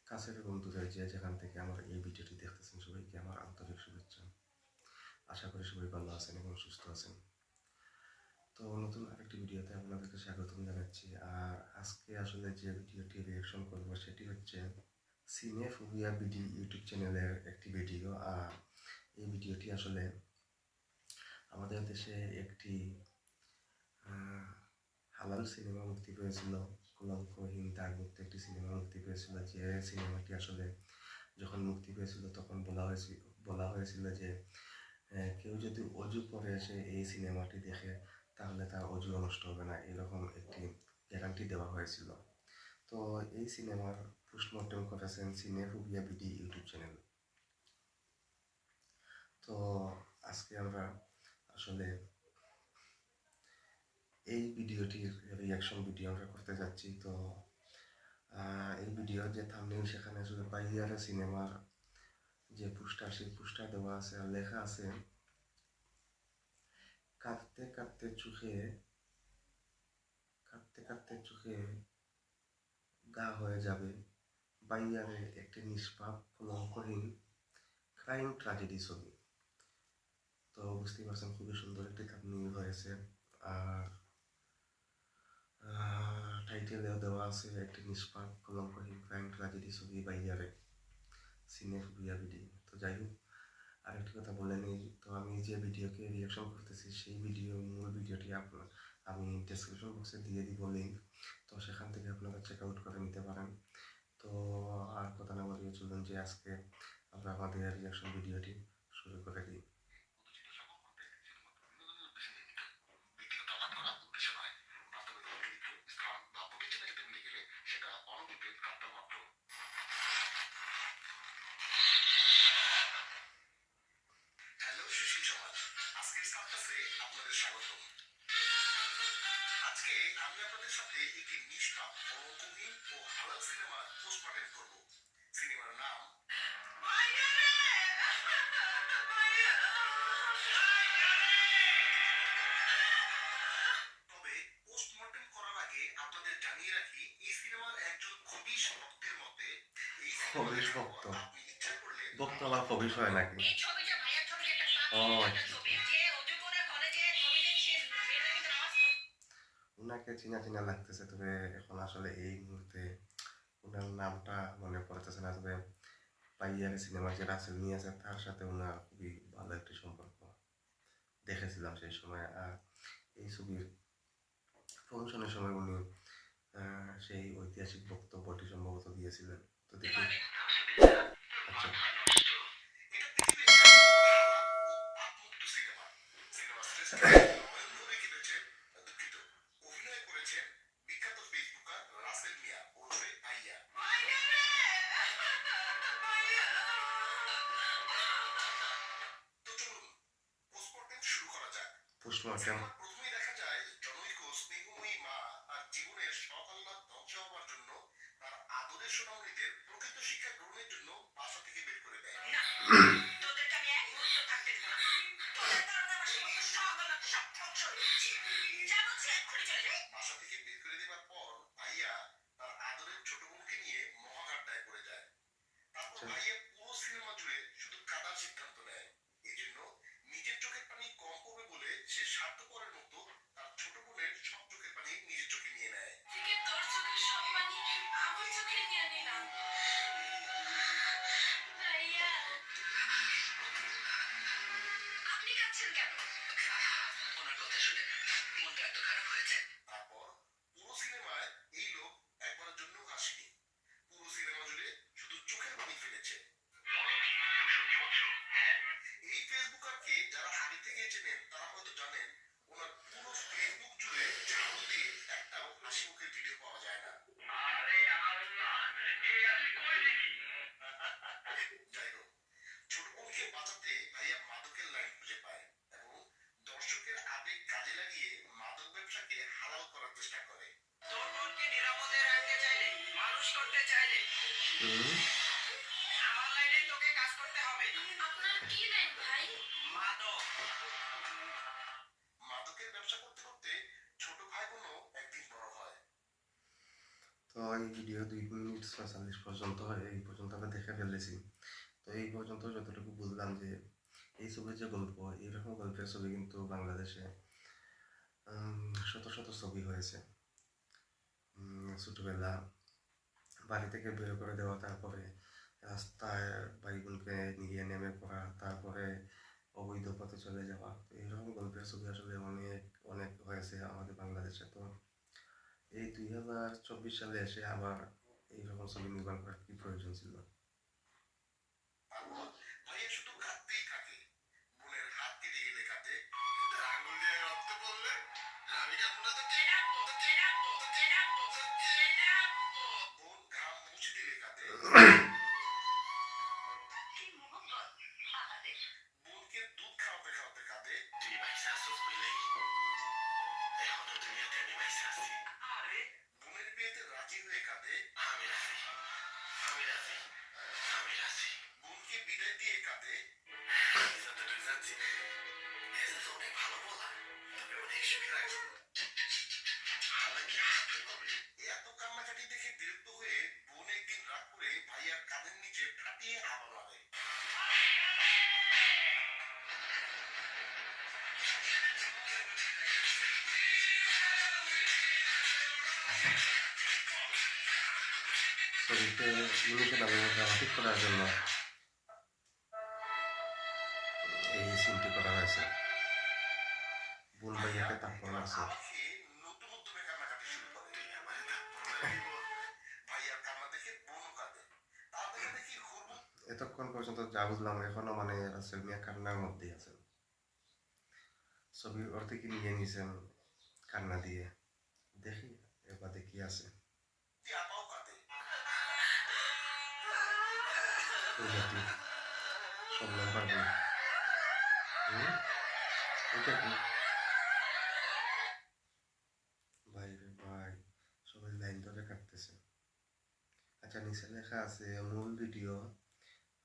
কাছের এবং দূরের যে যেখান থেকে আমার এই ভিডিওটি দেখতেছেন সবাইকে আমার আন্তরিক শুভেচ্ছা। আশা করি সবাই ভালো আছেন এবং সুস্থ আছেন। তো নতুন আরেকটি ভিডিওতে আপনাদেরকে স্বাগতম জানাচ্ছি। আর আজকে আসলে যে ভিডিওটি রিঅ্যাকশন করব সেটি হচ্ছে সিনেফোবিয়া বিডি ইউটিউব চ্যানেলের একটি ভিডিও। আর এই ভিডিওটি আসলে আমাদের দেশে একটি হালাল সিনেমা মুক্তি পেয়েছিল, কলঙ্কহীন দাগমুক্ত একটি সিনেমা মুক্তি পেয়েছিল। যে সিনেমাটি আসলে যখন মুক্তি পেয়েছিল তখন বলা হয়েছিল যে কেউ যদি অজু পরে এসে এই সিনেমাটি দেখে তাহলে তার অজু নষ্ট হবে না, এরকম একটি গ্যারান্টি দেওয়া হয়েছিল। তো এই সিনেমার পোস্টমর্টম করেছেন সিনেফোবিয়া বিডি ইউটিউব চ্যানেল। তো আজকে আমরা আসলে এই ভিডিওটির রিয়াকশন ভিডিও আমরা করতে যাচ্ছি। তো এই ভিডিওর যে থাম্বনেইল সেখানে আসলে বাইয়ারে সিনেমার যে পোস্টার, সেই পোস্টার দেওয়া আছে আর লেখা আছে কাঁদতে কাঁদতে চোখে গা হয়ে যাবে বাইয়ারে একটি নিষ্পাপ কলঙ্কহীন ক্রাইম ট্র্যাজেডি ছবি। তো বুঝতেই পারছেন খুবই সুন্দর একটি থাম্বনেইল হয়েছে। আর টাইটেলেও দেওয়া আছে একটি নিষ্পাপ কলঙ্কহীন ক্রাইম ট্র্যাজেডি ছবি বাইয়ারে সিনেফোবিয়া বিডি। তো যাই হোক, আরেকটি কথা বলে নেই, তো আমি যে ভিডিওকে রিয়াকশন করতেছি সেই মূল ভিডিওটি আমি ডেসক্রিপশন বক্সে দিয়ে দিব লিঙ্ক। তো সেখান থেকে আপনারা চেক আউট করে নিতে পারেন। তো আর কথা না বাড়িয়ে চলুন যে আজকে আমরা আমাদের রিয়াকশন ভিডিওটি শুরু করে দিই। আজকে আমি আপনাদের সাথে একটি নিষ্পাপ কলঙ্কহীন ও হালাল সিনেমার পোস্টমর্টেম করব। সিনেমার নাম তবে পোস্টমর্টেম করার আগে আপনাদের জানিয়ে রাখি, এই সিনেমার একজন খবিশ ভক্তের মতে এই খবিশ ভক্ত আপনি ইচ্ছা করলে ভক্ত আবার খবিশ হয় নাকি? ও ওনাকে চিনা চিনা লাগতেছে, তবে এখন আসলে এই মুহূর্তে ওনার নামটা মনে পড়তেছে না। তবে পাইয়ারে সিনেমা যে রাসেল মিয়া আছে তার সাথে ওনার খুবই ভালো একটি সম্পর্ক দেখেছিলাম সেই সময়। আর এই ছবির প্রমোশনের সময় উনি সেই ঐতিহাসিক বক্তব্যটি সম্ভবত দিয়েছিলেন। তো দেখি। আচ্ছা, পোস্টমর্টেম। প্রথমেই দেখা যায় জনৈক স্নেহময়ী মা আর জীবনের সকাল্লাদ ধ্বংস হওয়ার জন্য তার আদরের সোনামণিদের প্রকৃত শিক্ষা গ্রহণের জন্য বাসা থেকে বের করে দেয়। বাসা থেকে বের করে দেওয়ার পর ভাইয়া তার আদরের ছোট বোনকে নিয়ে মহাঘাটটায় পড়ে যায়। তারপর ভাইয়া পুরো সিনেমা জুড়ে শুধু কাদার সিদ্ধান্ত নেয়। এই জন্য নিজের চোখের পানি কম করবে বলে সে স্বার্থপরের মতো তার ছোট বোনের সব চোখের পানি নিজের চোখে নিয়ে নেয়। তোর চোখের সব পানি আমার চোখে নিয়ে নিলাম। ভাইয়া, আপনি কাঁদছেন কেন? ওনার কথা শুনে মনটা এত খারাপ হয়েছে। তারপর পুরো সিনেমায় এই লোক একবারের জন্য হাসেনি। পুরো সিনেমা জুড়ে শুধু চোখের পানি ফেলেছে। এই ফেসবুকারকে যারা আগে থেকে চেনেন তারা হয়তো জানেন ওনার পুরো ফেসবুক জুড়ে ঝাড়ু দিয়ে একটাও হাসি মুখের ভিডিও পাওয়া যায় না। যাই হোক, ছোট বোনকে বাঁচাতে ভাইয়া মাদকের লাইন খুঁজে পায় এবং দর্শকের আবেগ কাজে লাগিয়ে মাদক ব্যবসাকে হালাল করার চেষ্টা করে। তোর বোনকে নিরাপদে রাখতে চাইলে, মানুষ করতে চাইলে আমার লাইনে তোকে কাজ করতে হবে। আপনার কি লাইন ভাই? মাদক। মাদকের ব্যবসা করতে করতে ছোট ভাই বোনও একদিন বড় হয়। তো এই ভিডিও 2 মিনিট 46 পর্যন্ত, এই পর্যন্ত আমরা দেখে ফেলেছি। তো এই পর্যন্ত যতটুকু বুঝলাম যে এই ছবির যে গল্প, এইরকম গল্পের ছবি কিন্তু বাংলাদেশে শত শত ছবি হয়েছে। ছোটবেলা বাড়ি থেকে বের করে দেওয়া, তারপরে রাস্তায় ভাই বোনকে নিয়ে নেমে পড়া, তারপরে অবৈধ পথে চলে যাওয়া। তো এইরকম গল্পের ছবি আসলে অনেক অনেক হয়েছে আমাদের বাংলাদেশে। তো এই 2024 সালে এসে আবার এইরকম ছবি নির্মাণ করার কি প্রয়োজন ছিল? ভাইয়া শুধু কাঁদতেই থাকে। বোনের হাত কেটে গেলে কাঁদে, তার আঙুল দিয়ে রক্ত পড়লে আমি কাঁদবো না তো কে কাঁদবো? তো কে কাঁদবো? তো কে কাঁদবো? তো কে কাঁদবো? বোন ঘাম মুছে দিলে কাঁদে। বোনকে দুধ খাওয়াতে খাওয়াতে কাঁদে। তুই বাইসা আসছিস বলেই এখনো দুনিয়াতে আমি বাইসা আছি। আরে বোনের বিয়েতে রাজি হয়ে কাঁদে। আমি রাজি, আমি রাজি, আমি রাজি। বোনকে বিদায় দিয়ে কাঁদে। যতটুকু জানছি এসে তো অনেক ভালো বলা, তবে অনেক সুখে রাখছে। এত কান্নাকাটি দেখে বিরক্ত হয়ে বোন একদিন রাগ করে ভাইয়ার কাঁধের নিচে ফাটিয়ে আবার মারে। ছবিতে ইমোশনাল এবং ড্রামাটিক করার জন্য এই সিনটি করা হয়েছে। বোন ভাইয়াকে তারপর আছে আমাকে নতুন উদ্যমে কান্নাকাটি শুরু করে। ভাইয়ার কান্না দেখে বোনও কাঁদে। তাদের দেখি হলুদ। এতক্ষণ পর্যন্ত যা বুঝলাম এখনো মানে রাসেল মিয়া কান্নার মধ্যেই আছেন। ছবির অর্থে কি নিয়ে নিয়েছেন কান্না দিয়ে। দেখি এবার দেখি আছে আপাও কাঁদে। প্রজাতি সব নাম্বার বই। এটা কি ভাই রে ভাই, সবাই লাইন ধরে কাটতেছে। আচ্ছা, নিচে লেখা আছে মূল ভিডিও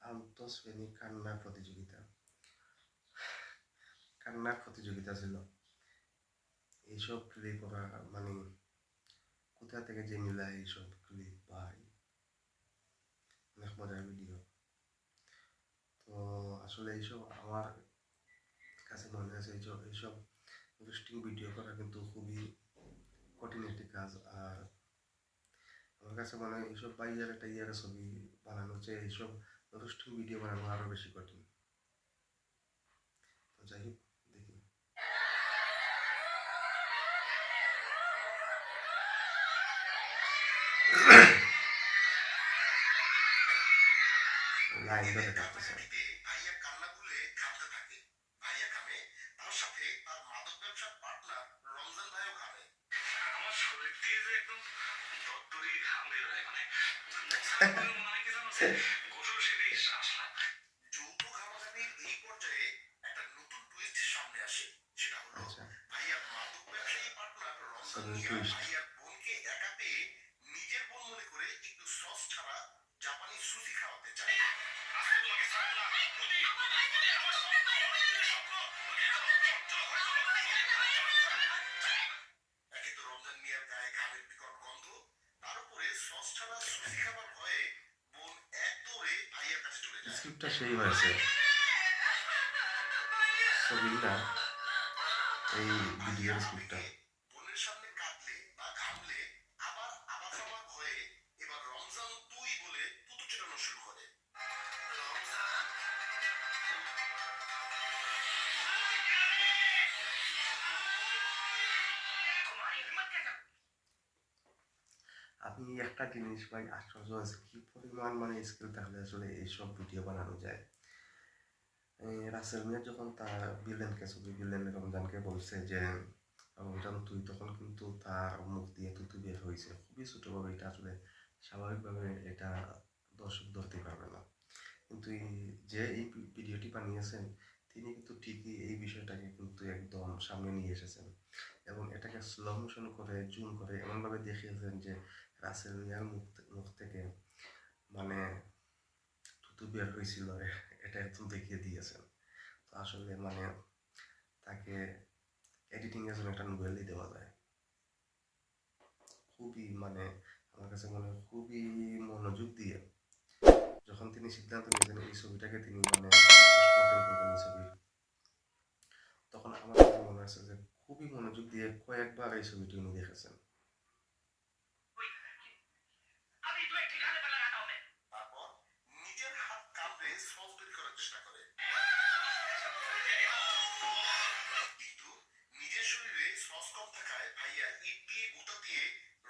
আন্তঃশ্রেণী কান্না প্রতিযোগিতা। কান্নার প্রতিযোগিতা ছিল। এইসব ক্লিপ ওরা মানে কোথা থেকে যে মিলায় এইসব ক্লিপ ভাই, অনেক মজার ভিডিও। তো আসলে এইসব আমার কাছে মনে হয়েছে এইসব ইন্টারেস্টিং ভিডিও করা কিন্তু খুবই কঠিন একটি কাজ। আর আমার কাছে মনে হয় এইসব বাইরের একটা ইয়ারের ছবি বানানো হচ্ছে, এইসব ইন্টারেস্টিং ভিডিও বানানো আরও বেশি কঠিন। তো যাই হোক, দেখি লাইন ধরে কাটতেছে। ভাইয়া কান্না বলে কাঁদতে থাকে। ভাইয়া কাঁদে, তার সাথে তার মাদক ব্যবসার পার্টনার রমজান ভাইও কাঁদে। আমার শরীর দিয়ে যে একদম দত্তরি ঘাম বের হয়, মানে মানে কি জানো, গোসল সেরে আসলাম। যৌথ ঘামাঘামির এই পর্যায়ে একটা নতুন টুইস্ট সামনে আসে। সেটা হলো আচ্ছা, ভাইয়ার মাদক ব্যবসায়ী পার্টনার রমজান মিয়া টুইস্ট। ভাইয়ার বোনকে একা পেয়ে নিজের বোন মনে করে একটু সস ছাড়া জাপানি সুশি খাওয়াতে চায়। আজকে তোমাকে ছাড়বো না। একে তো রমজান মিয়ার গায়ে ঘামের বিকট গন্ধ, তার উপরে সস ছাড়া সুশি খাবার ভয়ে বোন এক দৌড়ে ভাইয়ার কাছে চলে যায়। স্ক্রিপ্টটা সেই হয়েছে, ছবিটা এই ভিডিওর স্ক্রিপ্টটা। বোনের সামনে কাঁদলে বা ঘামলে আবার আবার খাওয়ার ভয়ে এবার রমজান তুই বলে তুতু চেটানো শুরু করে। রমজান আমি একটা জিনিস ভাই আশ্চর্য হয়েছে, কি পরিমাণ মানে স্কিল থাকলে আসলে এইসব ভিডিও বানানো যায়। রাসেল মিয়া যখন তার ভিলেনকে ছবি ভিলেন রমজানকে বলছে যে রমজান তুই, তখন কিন্তু তার মুখ দিয়ে তুতু বের হয়েছে খুবই ছোটোভাবে। এটা আসলে স্বাভাবিকভাবে এটা দর্শক ধরতে পারবে না, কিন্তু যে এই ভিডিওটি বানিয়েছেন তিনি কিন্তু ঠিকই এই বিষয়টাকে কিন্তু একদম সামনে নিয়ে এসেছেন এবং এটাকে স্লো মোশন করে জুম করে এমনভাবে দেখিয়েছেন যে রাসেল মিয়ার মুখ থেকে মানে থুতু বের হয়েছিল, এটা একদম দেখিয়ে দিয়েছেন। তো আসলে মানে তাকে এডিটিংয়ের জন্য একটা নোবেলই দেওয়া যায়। খুবই মানে আমার কাছে মনে হয় খুবই মনোযোগ দিয়ে যখন তিনি সিদ্ধান্ত নিয়েছেন এই ছবিটাকে তিনি মানে পোস্টমর্টম করবেন এই ছবির, তখন আমার কাছে মনে হচ্ছে যে খুবই মনোযোগ দিয়ে কয়েকবার এই ছবিটি উনি দেখেছেন। তারপর নিজের হাত কামড়ে সস বের করার চেষ্টা করে, কিন্তু নিজের শরীরে সস কম থাকায় ভাইয়া ইট দিয়ে গুঁতা দিয়ে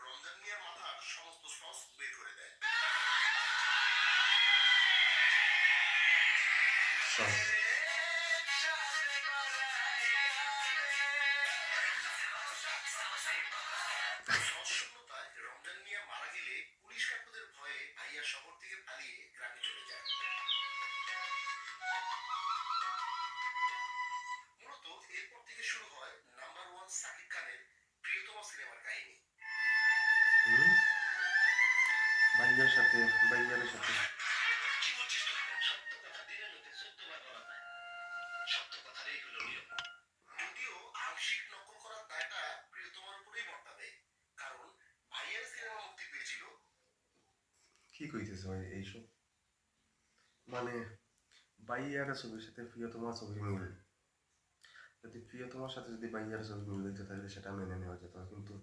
রমজান মিয়ার মাথার সমস্ত সস বের করে দেয়। সস সস শূন্যতায় রমজান মিয়া মারা গেলে পুলিশ কাকুদের ভয়ে ভাইয়া শহর থেকে পালিয়ে গ্রামে চলে যায়। মূলত এরপর থেকে শুরু হয় নাম্বার ওয়ান সাকিব খানের প্রিয়তম সিনেমার কাহিনী। ভাইয়ার সাথে ভাইয়ারের সাথে কি বলছিস তুই? সত্য কথা দিনের মধ্যে 14 বার বলা যায়। সত্য কথারই হলো নিয়ম। যদিও আংশিক নকল করার দায়টা প্রিয়তমার উপরেই বর্তাবে, কারণ ভাইয়ার সিনেমা মুক্তি পেয়েছিল। কি কইতেছে ভাই এইসব? মানে ভাইয়ারের ছবির সাথে প্রিয়তমার ছবির মিল, যদি প্রিয়তমার সাথে যদি ভাইয়ারের ছবি মিল হইতো তাহলে সেটা মেনে নেওয়া যেত, কিন্তু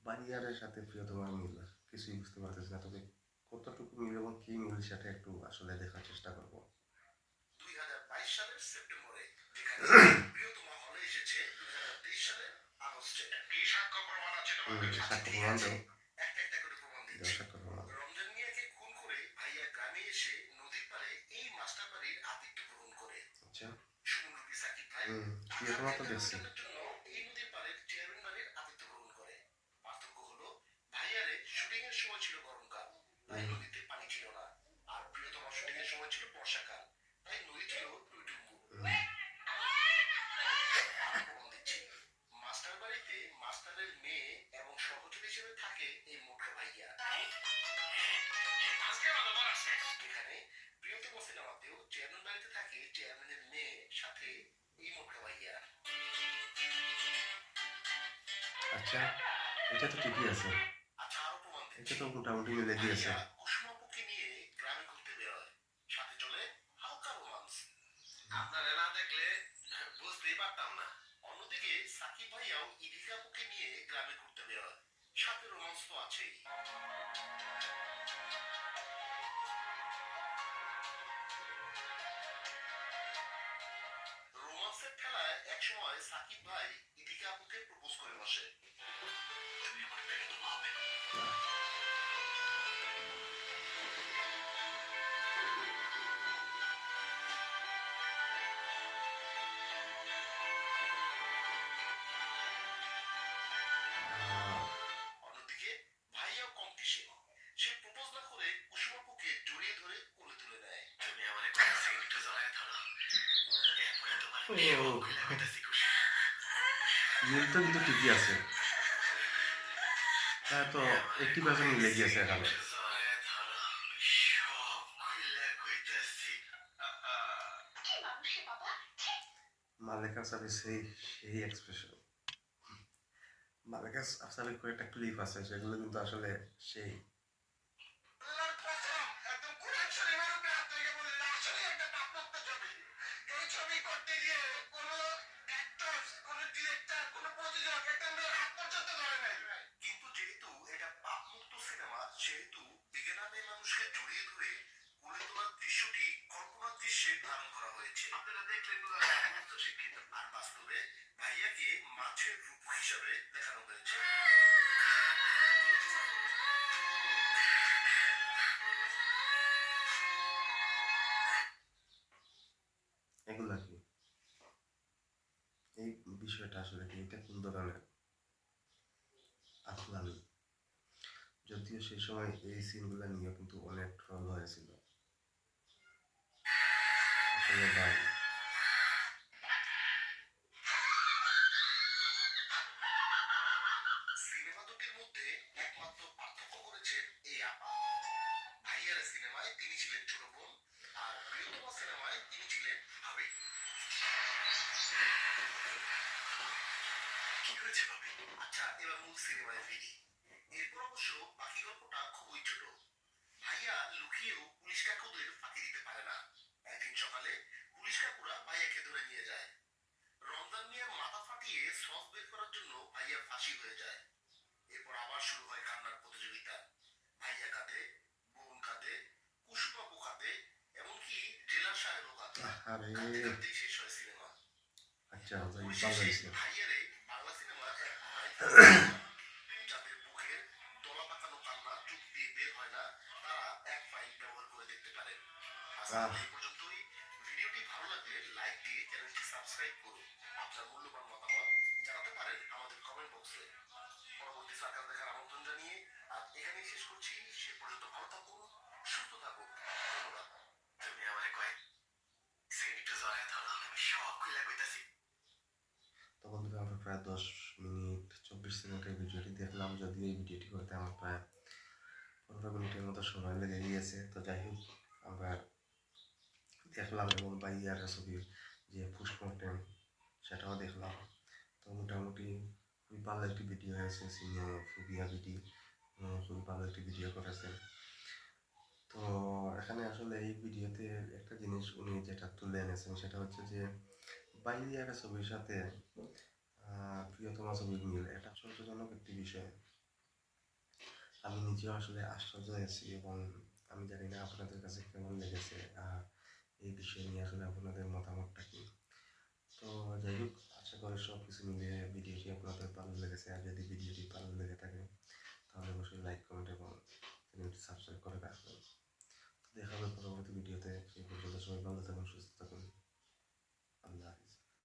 ভাইয়ারের সাথে প্রিয়তমার মিল কিছুই বুঝতে পারতেছি না। তবে কতটুকু মিল এবং কি মিল সেটা একটু আসলে দেখার চেষ্টা করবো। 2022 সালের সেপ্টেম্বরে, যেখানে প্রিয়তমা হলে এসেছে 2023 সালের আগস্টে। কি সাক্ষ্য প্রমাণ আছে তোমার কাছে? সাক্ষ্য প্রমাণ দাও, একটা একটা করে প্রমাণ দিচ্ছি। সাক্ষ্য প্রমাণ। রমজান মিয়াকে খুন করে ভাইয়া গ্রামে এসে নদীর পাড়ে এই মাস্টার বাড়ির আতিথ্য গ্রহণ করে। আচ্ছা, সুমন রবি সাকিব ভাই প্রিয়তমা তো দেখছি। জন্য এই নদীর পাড়ের চেয়ারম্যান বাড়ির আতিথ্য গ্রহণ করে। পার্থক্য হলো ভাইয়ারে শুটিং এর সময় ছিল গরমকাল, তাই নদীতে পানি ছিল না, আর প্রিয়তমা শুটিং এর সময় ছিল বর্ষাকাল, তাই নদী ছিল টুইটুম্বু। প্রমাণ দিচ্ছি, মাস্টার বাড়িতে মাস্টারের মেয়ে এবং সহচরী হিসেবে থাকে এই মোটকা ভাইয়া। এখানে প্রিয়তমা সিনেমাতেও চেয়ারম্যান বাড়িতে থাকে চেয়ারম্যানের মেয়ে, সাথে এই মোটকা ভাইয়া। আচ্ছা, এটা তো ঠিকই আছে, আচ্ছা, আরো প্রমাণ এটা দিচ্ছি। তো মোটামুটি মিলে গিয়েছে। কুসুমাপুকে নিয়ে গ্রামে ঘুরতে বেরোয়, সাথে চলে হালকা রোমান্স। আপনারা না দেখলে বুঝতেই পারতাম না। অন্যদিকে সাকিব ভাইয়াও ইদিকা আপুকে নিয়ে গ্রামে ঘুরতে বেরোয়, সাথে রোমান্স তো আছেই। রোমান্সের খেলায় একসময় সাকিব ভাই ইদিকা আপুকে প্রপোজ করে বসে, তুমি আমার প্রিয়তমা হবে। অন্যদিকে ভাইয়াও কম কিসে, সে প্রপোজ না করে কুসুমাপুকে জড়িয়ে ধরে কোলে তুলে নেয়। তুমি আমার একটা সেকেন্ড জড়ায় ধরো, এরপরে তোমার বিয়ে কইলা কইতাছি খুশি। মিল তো কিন্তু ঠিকই আছে, হ্যাঁ, তো 80% মিলে গিয়েছে এখানে। মালেকা আফসারের সেই এক্সপ্রেশন, মালেকা আফসারের কয়েকটা ক্লিপ আছে সেগুলো কিন্তু আসলে সেই কিন্তু যেহেতু এটা পাপ মুক্ত সিনেমা, সেহেতু বিজ্ঞান মানুষকে জড়িয়ে ধরে কোলে তোলার দৃশ্যটি কল্পনার দৃশ্যে ধারণ করা হয়েছে। আপনারা দেখলেন শিক্ষিত, আর বাস্তবে ভাইয়াকে মাছের রূপ হিসাবে দেখানো হয়েছে। এগুলা কি, এই বিষয়টা আসলে কি, এটা কোন ধরনের আফলামি? যদিও সেই সময় এই সিনগুলা নিয়ে কিন্তু অনেক ট্রল হয়েছিল আসলে ভাই। সিনেমা দুটির মধ্যে একমাত্র পার্থক্য করেছেন এই আপা। ভাইয়ার সিনেমায় তিনি ছিলেন ছোট বোন, আর প্রিয়তমা সিনেমায় তিনি ছিলেন ভাবি। কি হয়েছে ভাবি? আচ্ছা, এবার মূল সিনেমায় ফিরি। এরপর অবশ্য বাকি গল্পটা খুবই ছোট। ভাইয়া লুকিয়েও পুলিশ কাকুদের ফাঁকি দিতে পারে না। একদিন সকালে পুলিশ কাকুরা ভাইয়াকে ধরে নিয়ে যায়। রমজান মিয়ার মাথা ফাটিয়ে সস বের করার জন্য ভাইয়া ফাঁসি হয়ে যায়। এরপর আবার শুরু হয় কান্নার প্রতিযোগিতা। ভাইয়া কাঁদে, বোন কাঁদে, কুসুমাপু কাঁদে, এমনকি জেলার সাহেবও কাঁদে। আরে কাঁদতে কাঁদতেই শেষ হয় সিনেমা। আচ্ছা, যাই ভালো পরিশেষে হয়েছে। ভাইয়ারে বাংলা সিনেমার এক মাইলফলক, যাদের বুকের দলা পাকানো কান্না চোখ দিয়ে বের হয় না, তারা এক ফাইল ব্যবহার করে দেখতে পারেন। আজ আহ তাহলে এই পর্যন্তই। ভিডিওটি ভালো লাগলে লাইক দিয়ে চ্যানেলটি সাবস্ক্রাইব করুন। আপনার মূল্যবান মতামত জানাতে পারেন আমাদের কমেন্ট বক্সে। পরবর্তী সার্কাস দেখার আমন্ত্রণ জানিয়ে আজ এখানেই শেষ করছি। সে পর্যন্ত ভালো থাকুন, সুস্থ থাকুন। ধন্যবাদ। তুমি আমারে কয়েক সেকেন্ড একটু জড়ায় ধরো, আমি শখ খুলে কইতাছি। তো বন্ধুরা, আমরা প্রায় 10 মিনিট 24 সেকেন্ডের ভিডিওটি দেখলাম, যদিও এই ভিডিওটি করতে আমার প্রায় 15 মিনিটের মতো সময় লেগে গিয়েছে। তো যাই হোক, আমরা দেখলাম এবং বাইয়ার ছবির যে পুশ কন্টেন্ট সেটাও দেখলাম। তো মোটামুটি খুবই ভালো একটি ভিডিও হয়েছে। ফুবিয়া ভিডিও খুবই ভালো একটি ভিডিও করেছে। তো এখানে আসলে এই ভিডিওতে একটা জিনিস উনি যেটা তুলে এনেছেন সেটা হচ্ছে যে বাইয়ার ছবির সাথে প্রিয়তমা ছবির মিল। এটা আশ্চর্যজনক একটি বিষয়। আমি নিজেও আসলে আশ্চর্য হয়েছি এবং আমি জানি না আপনাদের কাছে কেমন লেগেছে আর এই বিষয় নিয়ে আসলে আপনাদের মতামতটা কি। তো যাই হোক, আশা করি সব কিছু মিলিয়ে ভিডিওটি আপনাদের ভালো লেগেছে। আর যদি ভিডিওটি ভালো লেগে থাকে তাহলে অবশ্যই লাইক, কমেন্ট এবং চ্যানেলটি সাবস্ক্রাইব করে রাখবেন। দেখা হবে পরবর্তী ভিডিওতে। সেই পর্যন্ত সবাই ভালো থাকুন, সুস্থ